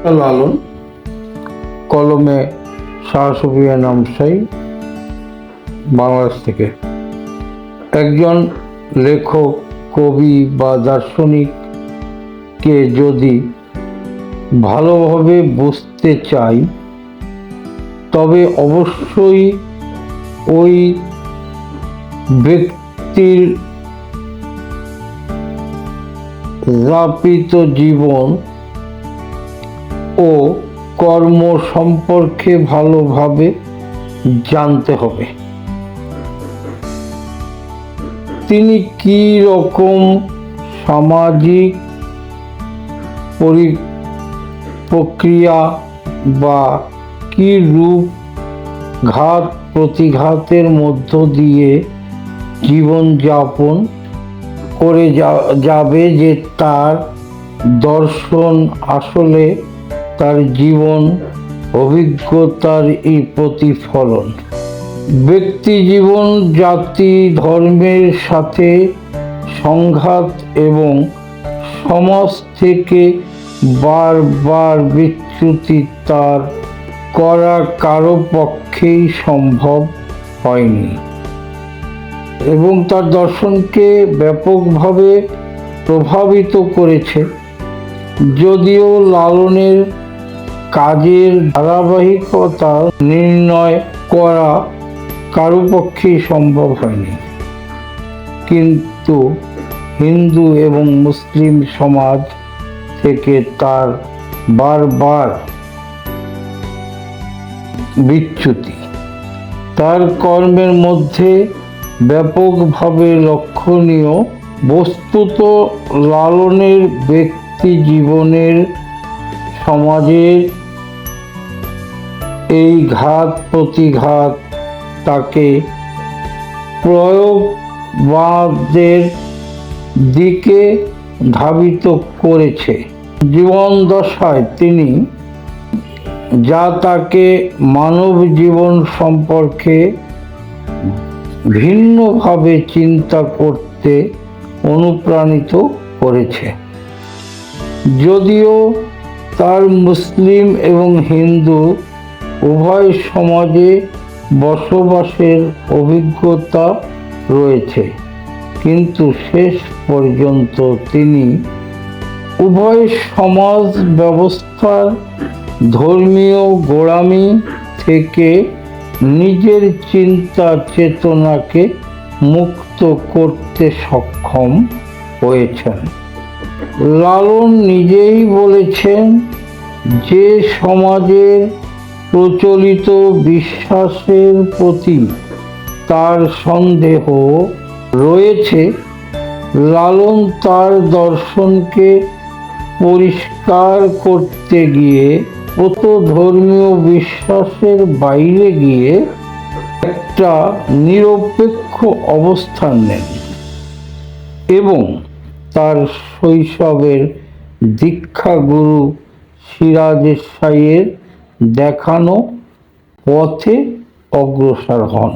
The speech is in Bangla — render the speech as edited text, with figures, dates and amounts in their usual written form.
লালন, কলমে শাহ সুফিয়া নামসাই, বাংলাদেশ থেকে। একজন লেখক, কবি বা দার্শনিককে যদি ভালোভাবে বুঝতে চাই, তবে অবশ্যই ওই ব্যক্তির যাপিত জীবন ও কর্ম সম্পর্কে ভালোভাবে জানতে হবে। তিনি কি রকম সামাজিক প্রক্রিয়া বা কি রূপ ঘাত প্রতিঘাতের মধ্য দিয়ে জীবনযাপন করে যাবে, যে তার দর্শন আসলে তার জীবন অভিজ্ঞতার এই প্রতিফলন। ব্যক্তি জীবন জাতি ধর্মের সাথে সংঘাত এবং সমাজ থেকে বারবার বিচ্যুতি তার করা কারো পক্ষেই সম্ভব হয়নি এবং তার দর্শনকে ব্যাপকভাবে প্রভাবিত করেছে। যদিও লালনের কাজের ধারাবাহিকতা নির্ণয় করা কারো পক্ষেই সম্ভব হয়নি, কিন্তু হিন্দু এবং মুসলিম সমাজ থেকে তার বারবার বিচ্যুতি তার কর্মের মধ্যে ব্যাপকভাবে লক্ষণীয়। বস্তুত লালনের ব্যক্তি জীবনের সমাজের এই ঘাত প্রতিঘাত তাকে প্রয়োগবাদের দিকে ধাবিত করেছে। জীবন দশায় তিনি যা তাকে মানব জীবন সম্পর্কে ভিন্নভাবে চিন্তা করতে অনুপ্রাণিত করেছে। যদিও তার মুসলিম এবং হিন্দু উভয় সমাজে বসবাসের অভিজ্ঞতা রয়েছে, কিন্তু শেষ পর্যন্ত তিনি উভয় সমাজ ব্যবস্থার ধর্মীয় গোঁড়ামি থেকে নিজের চিন্তা চেতনাকে মুক্ত করতে সক্ষম হয়েছেন। লালন নিজেই বলেছেন যে সমাজের প্রচলিত বিশ্বাসের প্রতি তার সন্দেহ রয়েছে। লালন তার দর্শনকে পরিষ্কার করতে গিয়ে কত ধর্মীয় বিশ্বাসের বাইরে গিয়ে একটা নিরপেক্ষ অবস্থান নেন এবং তার শৈশবের দীক্ষাগুরু সিরাজ শাহীর দেখানো পথে অগ্রসর হন।